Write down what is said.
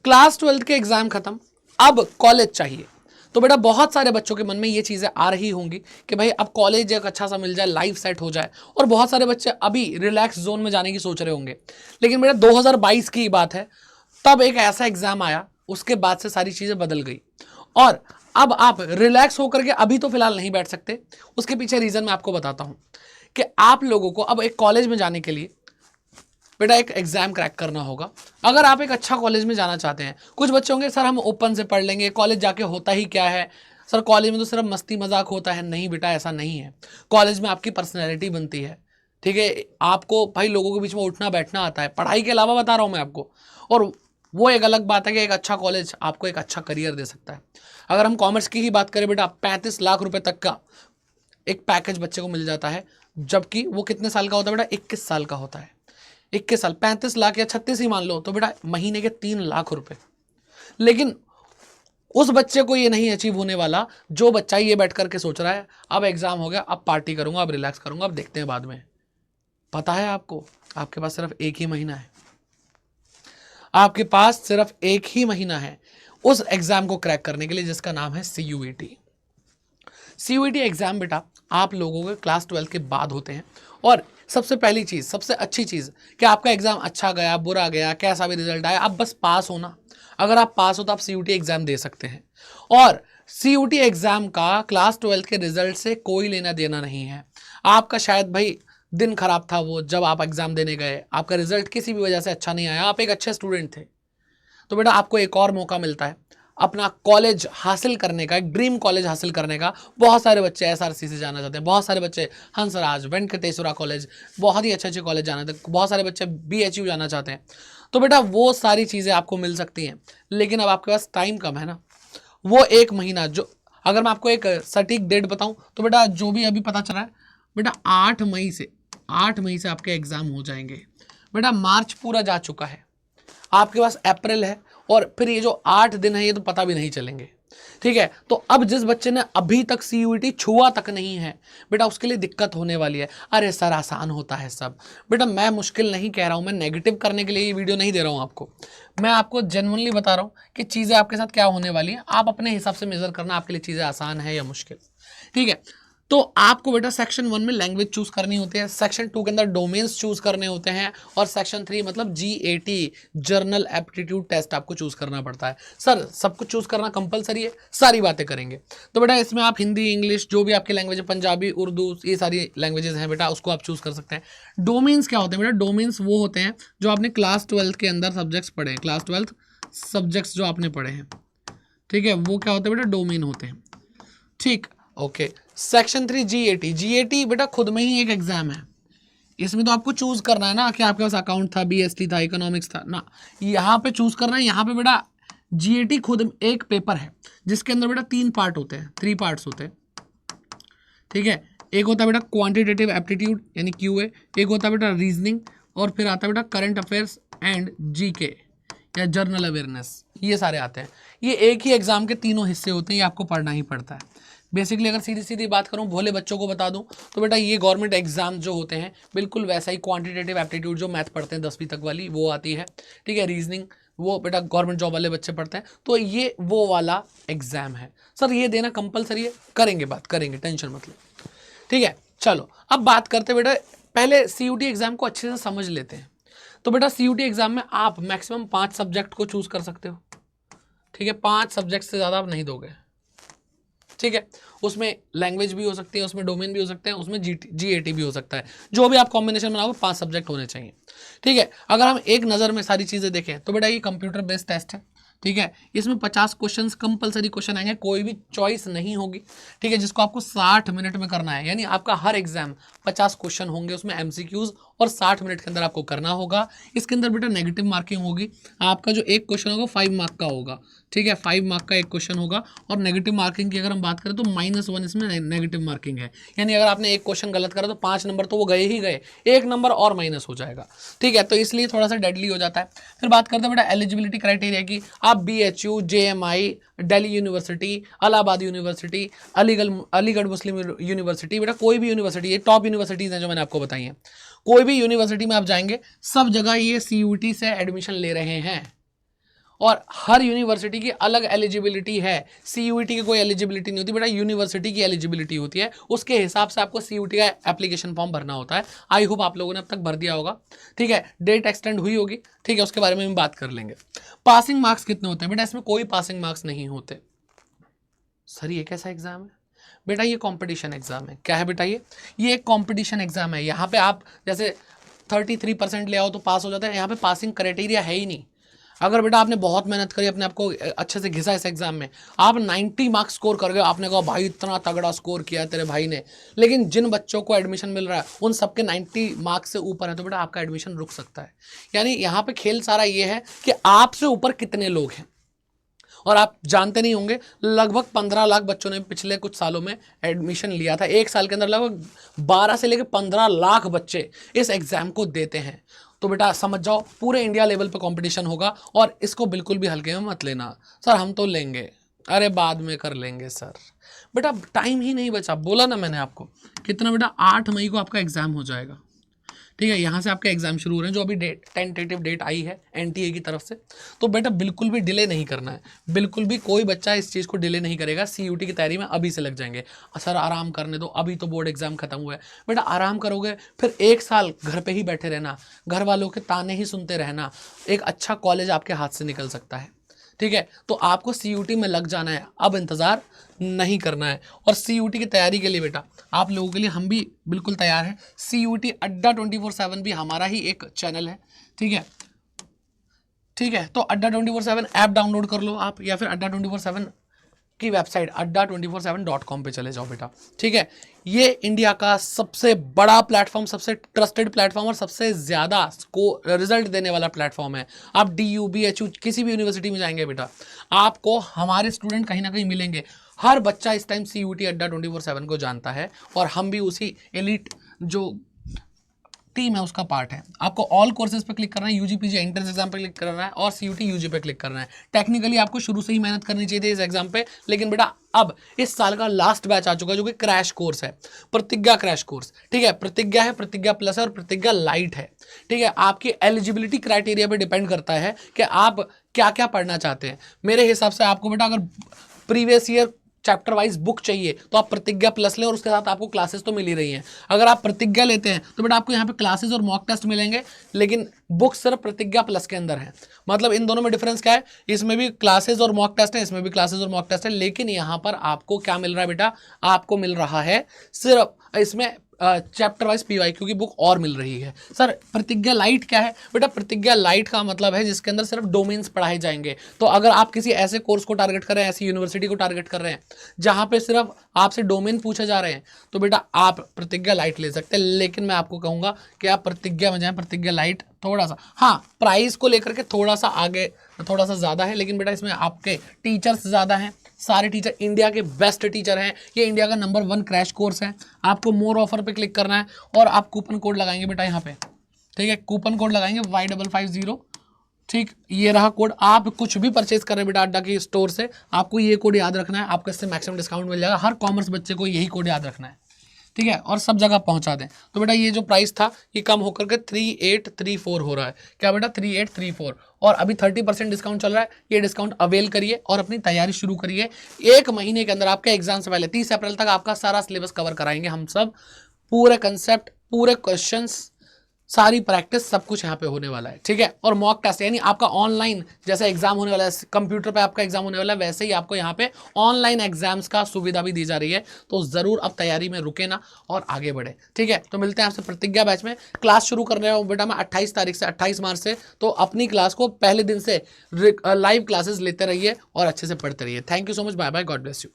Class 12 के exam खत्म, अब कॉलेज चाहिए। तो बेटा बहुत सारे बच्चों के मन में ये चीजें आ रही होंगी कि भाई अब कॉलेज एक अच्छा सा मिल जाए, लाइफ सेट हो जाए, और बहुत सारे बच्चे अभी रिलैक्स जोन में जाने की सोच रहे होंगे। लेकिन बेटा 2022 की बात है, तब एक ऐसा एग्जाम आया, उसके बाद से सारी चीजें बदल गई, और अब आप रिलैक्स होकर के अभी तो फिलहाल नहीं बैठ सकते। उसके पीछे रीजन मैं आपको बताता हूं कि आप लोगों को अब एक कॉलेज में जाने के लिए बेटा एक एग्जाम क्रैक करना होगा। अगर आप एक अच्छा कॉलेज में जाना चाहते हैं, कुछ बच्चे होंगे सर हम ओपन से पढ़ लेंगे, कॉलेज जाके होता ही क्या है सर, कॉलेज में तो सिर्फ मस्ती मजाक होता है। नहीं बेटा, ऐसा नहीं है। कॉलेज में आपकी पर्सनैलिटी बनती है, ठीक है, आपको भाई लोगों के बीच में उठना बैठना आता है, पढ़ाई के अलावा बता रहा हूं मैं आपको। और वो एक अलग बात है कि एक अच्छा कॉलेज आपको एक अच्छा करियर दे सकता है। अगर हम कॉमर्स की ही बात करें बेटा, 35 लाख रुपए तक का एक पैकेज बच्चे को मिल जाता है, जबकि वो कितने साल का होता है बेटा, 21 साल का होता है। 21 साल, 35 लाख या 36 ही मान लो, तो बेटा महीने के 3 लाख रुपए। लेकिन उस बच्चे को ये नहीं अचीव होने वाला जो बच्चा ये बैठ करके सोच रहा है अब एग्जाम हो गया, अब पार्टी करूंगा, अब रिलैक्स करूंगा, अब देखते हैं बाद में। पता है आपको, आपके पास सिर्फ एक ही महीना है, आपके पास सिर्फ एक ही महीना है उस एग्जाम को क्रैक करने के लिए, जिसका नाम है CUET। CUET एग्जाम बेटा आप लोगों के क्लास 12 के बाद होते हैं। और सबसे पहली चीज, सबसे अच्छी चीज कि आपका एग्जाम अच्छा गया, बुरा गया, कैसा भी रिजल्ट आया, आप बस पास होना। अगर आप पास हो तो आप CUET एग्जाम दे सकते हैं। और CUET एग्जाम का क्लास 12 के रिजल्ट से कोई लेना देना नहीं है। आपका शायद भाई दिन खराब था, वो जब आप एग्जाम देने गए, आपका रिजल्ट किसी भी वजह से अच्छा नहीं आया, आप एक अच्छे स्टूडेंट थे, तो बेटा आपको एक और मौका मिलता है अपना कॉलेज हासिल करने का, एक ड्रीम कॉलेज हासिल करने का। बहुत सारे बच्चे SRC से जाना चाहते हैं, बहुत सारे बच्चे हंसराज, वेंकटेश्वरा कॉलेज, बहुत ही अच्छे अच्छे कॉलेज जाना चाहते हैं, बहुत सारे बच्चे BHU जाना चाहते हैं। तो बेटा वो सारी चीज़ें आपको मिल सकती हैं, लेकिन अब आपके पास टाइम कम है ना। वो एक महीना, जो अगर मैं आपको एक सटीक डेट बताऊं तो बेटा जो भी अभी पता चला है बेटा 8 मई से आपके एग्जाम हो जाएंगे। बेटा मार्च पूरा जा चुका है, आपके पास अप्रैल है, और फिर ये जो 8 दिन है ये तो पता भी नहीं चलेंगे। ठीक है, तो अब जिस बच्चे ने अभी तक CUET छुआ तक नहीं है बेटा, उसके लिए दिक्कत होने वाली है। अरे सर आसान होता है सब, बेटा मैं मुश्किल नहीं कह रहा हूं, मैं नेगेटिव करने के लिए ये वीडियो नहीं दे रहा हूं आपको, मैं आपको जेन्युइनली बता रहा हूं कि चीजें आपके साथ क्या होने वाली है। आप अपने हिसाब से मेजर करना आपके लिए चीजें आसान है या मुश्किल। ठीक है, तो आपको बेटा सेक्शन 1 में लैंग्वेज चूज करनी होती है, सेक्शन 2 के अंदर डोमेन्स चूज करने होते हैं, और सेक्शन 3 मतलब GAT जर्नल एप्टीट्यूड टेस्ट आपको चूज करना पड़ता है। सर सब कुछ चूज करना कंपलसरी है, सारी बातें करेंगे। तो बेटा इसमें आप हिंदी, इंग्लिश, जो भी आपकी लैंग्वेज है, पंजाबी, उर्दू, ये सारी लैंग्वेजेस हैं बेटा, उसको आप चूज कर सकते हैं। डोमेन्स क्या होते हैं बेटा, डोमेन्स वो होते हैं जो आपने क्लास 12 के अंदर सब्जेक्ट्स पढ़े हैं, क्लास 12 सब्जेक्ट्स जो आपने पढ़े हैं, ठीक है, वो क्या होते हैं बेटा, डोमेन होते हैं। ठीक, ओके। सेक्शन 3 GAT बेटा खुद में ही एक एग्जाम है, इसमें तो आपको चूज करना है ना कि आपके पास अकाउंट था, BST था, इकोनॉमिक्स था ना, यहाँ पे चूज करना है। यहाँ पे बेटा GAT खुद एक पेपर है जिसके अंदर बेटा 3 पार्ट होते हैं, 3 पार्ट्स होते हैं। ठीक है, एक होता है बेटा क्वांटिटेटिव एप्टीट्यूड यानी QA, एक होता है बेटा रीजनिंग, और फिर आता है बेटा करंट अफेयर्स एंड GK या जर्नल अवेयरनेस, ये सारे आते हैं। ये एक ही एग्जाम के तीनों हिस्से होते हैं, ये आपको पढ़ना ही पड़ता है। बेसिकली अगर सीधी सीधी बात करूं, भोले बच्चों को बता दूं तो बेटा ये गवर्नमेंट एग्जाम जो होते हैं बिल्कुल वैसा ही, क्वांटिटेटिव एप्टीट्यूड जो मैथ पढ़ते हैं 10वीं तक वाली वो आती है। ठीक है, रीजनिंग वो बेटा गवर्नमेंट जॉब वाले बच्चे पढ़ते हैं, तो ये वो वाला एग्जाम है। सर ये देना कंपलसरी है, करेंगे बात करेंगे, टेंशन मत लो। ठीक है, चलो अब बात करते बेटा, पहले CUET एग्जाम को अच्छे से समझ लेते हैं। तो बेटा CUET एग्जाम में आप मैक्सिमम 5 सब्जेक्ट को चूज कर सकते हो। ठीक है, 5 सब्जेक्ट से ज़्यादा आप नहीं दोगे। ठीक है, उसमें लैंग्वेज भी हो सकती है, उसमें डोमेन भी हो सकते हैं, उसमें GAT भी हो सकता है, जो भी आप कॉम्बिनेशन बनाओगे 5 सब्जेक्ट होने चाहिए। ठीक है, अगर हम एक नज़र में सारी चीज़ें देखें तो बेटा ये कंप्यूटर बेस्ड टेस्ट है। ठीक है, इसमें 50 क्वेश्चन कंपलसरी क्वेश्चन आएंगे, कोई भी चॉइस नहीं होगी। ठीक है, जिसको आपको 60 मिनट में करना है, यानी आपका हर एग्जाम 50 क्वेश्चन होंगे उसमें MCQs, और 60 मिनट के अंदर आपको करना होगा। इसके अंदर बेटा नेगेटिव मार्किंग होगी, आपका जो एक क्वेश्चन होगा 5 मार्क का होगा। ठीक है, 5 मार्क का एक क्वेश्चन होगा, और नेगेटिव मार्किंग की अगर हम बात करें तो -1 इसमें नेगेटिव मार्किंग है, यानी अगर आपने एक क्वेश्चन गलत करा तो 5 नंबर तो वो गए ही गए, 1 नंबर और माइनस हो जाएगा। ठीक है, तो इसलिए थोड़ा सा डेडली हो जाता है। फिर बात करते हैं बेटा एलिजिबिलिटी क्राइटेरिया की, आप BHU, JMI, Delhi university, Allahabad university, Aligarh Muslim university, बेटा कोई भी यूनिवर्सिटी, ये टॉप यूनिवर्सिटीज़ हैं जो मैंने आपको बताई हैं, कोई भी यूनिवर्सिटी में आप जाएंगे सब जगह ये CUET से एडमिशन ले रहे हैं। और हर यूनिवर्सिटी की अलग एलिजिबिलिटी है। सीयूईटी की कोई एलिजिबिलिटी नहीं होती बेटा, यूनिवर्सिटी की एलिजिबिलिटी होती है, उसके हिसाब से आपको सीयूईटी का एप्लीकेशन फॉर्म भरना होता है। आई होप आप लोगों ने अब तक भर दिया होगा, ठीक है। डेट एक्सटेंड हुई होगी, ठीक है, उसके बारे में हम बात कर लेंगे। पासिंग मार्क्स कितने होते हैं बेटा? इसमें कोई पासिंग मार्क्स नहीं होते। सर ये कैसा एग्जाम है बेटा? ये कंपटीशन एग्जाम है। क्या है बेटा? ये एक कंपटीशन एग्जाम है। यहाँ पे आप जैसे 33% ले आओ तो पास हो जाता है, यहाँ पे पासिंग क्राइटेरिया है ही नहीं। अगर बेटा आपने बहुत मेहनत करी, अपने आपको अच्छे से घिसा इस एग्जाम में, आप 90 मार्क्स स्कोर कर गए, आपने कहा भाई इतना तगड़ा स्कोर किया तेरे भाई ने, लेकिन जिन बच्चों को एडमिशन मिल रहा है उन सबके 90 मार्क्स से ऊपर है, तो बेटा आपका एडमिशन रुक सकता है। यानी यहाँ पे खेल सारा ये है कि आपसे ऊपर कितने लोग हैं। और आप जानते नहीं होंगे, लगभग 15 लाख बच्चों ने पिछले कुछ सालों में एडमिशन लिया था। एक साल के अंदर लगभग 12 से लेकर 15 लाख बच्चे इस एग्जाम को देते हैं। तो बेटा समझ जाओ, पूरे इंडिया लेवल पे कंपटीशन होगा और इसको बिल्कुल भी हल्के में मत लेना। सर हम तो लेंगे, अरे बाद में कर लेंगे सर। बेटा टाइम ही नहीं बचा, बोला ना मैंने आपको। कितना बेटा? 8 मई को आपका एग्जाम हो जाएगा, ठीक है। यहाँ से आपके एग्जाम शुरू हो रहे हैं, जो अभी टेंटेटिव डेट आई है एनटीए की तरफ से। तो बेटा बिल्कुल भी डिले नहीं करना है, बिल्कुल भी कोई बच्चा इस चीज़ को डिले नहीं करेगा। सीयूटी की तैयारी में अभी से लग जाएंगे। सर आराम करने दो, अभी तो बोर्ड एग्जाम खत्म हुआ है। बेटा आराम करोगे फिर 1 साल घर पे ही बैठे रहना, घर वालों के ताने ही सुनते रहना, एक अच्छा कॉलेज आपके हाथ से निकल सकता है, ठीक है। तो आपको सीयूटी में लग जाना है, अब इंतज़ार नहीं करना है। और सीयूटी की तैयारी के लिए बेटा आप लोगों के लिए हम भी बिल्कुल तैयार हैं। सीयूटी अड्डा 24/7 भी हमारा ही एक चैनल है, ठीक है, ठीक है। तो अड्डा 24/7 ऐप डाउनलोड कर लो आप, या फिर अड्डा 24/7 की वेबसाइट adda247.com पे चले जाओ बेटा, ठीक है। ये इंडिया का सबसे बड़ा प्लेटफॉर्म, सबसे ट्रस्टेड प्लेटफॉर्म और सबसे ज़्यादा रिजल्ट देने वाला प्लेटफॉर्म है। आप DU BHU किसी भी यूनिवर्सिटी में जाएंगे बेटा, आपको हमारे स्टूडेंट कहीं ना कहीं मिलेंगे। हर बच्चा इस टाइम CUT अड्डा 24/7 को जानता है, और हम भी उसी एलिट जो टीम है उसका पार्ट है। आपको ऑल कोर्सेज पे क्लिक करना है, UGPG एंट्रेंस एग्जाम पे क्लिक करना है, और CUT UG पे क्लिक करना है। टेक्निकली आपको शुरू से ही मेहनत करनी चाहिए थी इस एग्जाम पे, लेकिन बेटा अब इस साल का लास्ट बैच आ चुका है, जो कि क्रैश कोर्स है, प्रतिज्ञा क्रैश कोर्स, ठीक है। प्रतिज्ञा है, प्रतिज्ञा प्लस है, और प्रतिज्ञा लाइट है, ठीक है। आपकी एलिजिबिलिटी क्राइटेरिया पे डिपेंड करता है कि आप क्या क्या पढ़ना चाहते हैं। मेरे हिसाब से आपको बेटा अगर previous year chapter wise book चाहिए तो आप प्रतिज्ञा प्लस लें, और उसके साथ आपको क्लासेस तो मिल ही रही हैं। अगर आप प्रतिज्ञा लेते हैं तो बेटा आपको यहाँ पे क्लासेस और मॉक टेस्ट मिलेंगे, लेकिन बुक सिर्फ प्रतिज्ञा प्लस के अंदर है। मतलब इन दोनों में डिफरेंस क्या है? इसमें भी क्लासेस और मॉक टेस्ट है, इसमें भी क्लासेस और मॉक टेस्ट है, लेकिन यहाँ पर आपको क्या मिल रहा है बेटा? आपको मिल रहा है सिर्फ इसमें चैप्टर वाइज PYQ की बुक और मिल रही है। सर प्रतिज्ञा लाइट क्या है? बेटा प्रतिज्ञा लाइट का मतलब है जिसके अंदर सिर्फ डोमेन्स पढ़ाए जाएंगे। तो अगर आप किसी ऐसे कोर्स को टारगेट कर रहे हैं, ऐसी यूनिवर्सिटी को टारगेट कर रहे हैं जहां पे सिर्फ आपसे डोमेन पूछे जा रहे हैं, तो बेटा आप प्रतिज्ञा लाइट ले सकते हैं। लेकिन मैं आपको कहूंगा कि आप प्रतिज्ञा में जाएं। प्रतिज्ञा लाइट थोड़ा सा, हाँ, प्राइस को लेकर के थोड़ा सा आगे, थोड़ा सा ज़्यादा है, लेकिन बेटा इसमें आपके टीचर्स ज़्यादा हैं। सारे टीचर इंडिया के बेस्ट टीचर हैं। ये इंडिया का नंबर 1 क्रैश कोर्स है। आपको मोर ऑफर पे क्लिक करना है, और आप कूपन कोड लगाएंगे बेटा यहाँ पे, ठीक है। कूपन कोड लगाएंगे Y550, ठीक, ये रहा कोड। आप कुछ भी परचेज कर रहे हैं बेटा अड्डा की स्टोर से, आपको ये कोड याद रखना है, आपको इससे मैक्सिमम डिस्काउंट मिल जाएगा। हर कॉमर्स बच्चे को यही कोड याद रखना है, ठीक है, और सब जगह पहुंचा दें। तो बेटा ये जो प्राइस था ये कम होकर के 3834 हो रहा है। क्या बेटा? 3834, और अभी 30% डिस्काउंट चल रहा है। ये डिस्काउंट अवेल करिए और अपनी तैयारी शुरू करिए। 1 महीने के अंदर आपके एग्जाम से पहले 30 अप्रैल तक आपका सारा सिलेबस कवर कराएंगे हम सब। पूरे कंसेप्ट, पूरे क्वेश्चंस, सारी प्रैक्टिस, सब कुछ यहाँ पे होने वाला है, ठीक है। और मॉक टेस्ट, यानी आपका ऑनलाइन जैसे एग्जाम होने वाला है, कंप्यूटर पे आपका एग्जाम होने वाला है, वैसे ही आपको यहाँ पे ऑनलाइन एग्जाम्स का सुविधा भी दी जा रही है। तो जरूर अब तैयारी में रुके ना और आगे बढ़े, ठीक है। तो मिलते हैं आपसे प्रतिज्ञा बैच में। क्लास शुरू कर रहा हूँ बेटा मैं 28 तारीख से, 28 मार्च से। तो अपनी क्लास को पहले दिन से लाइव क्लासेस लेते रहिए और अच्छे से पढ़ते रहिए। Thank you so much, bye bye, God bless you.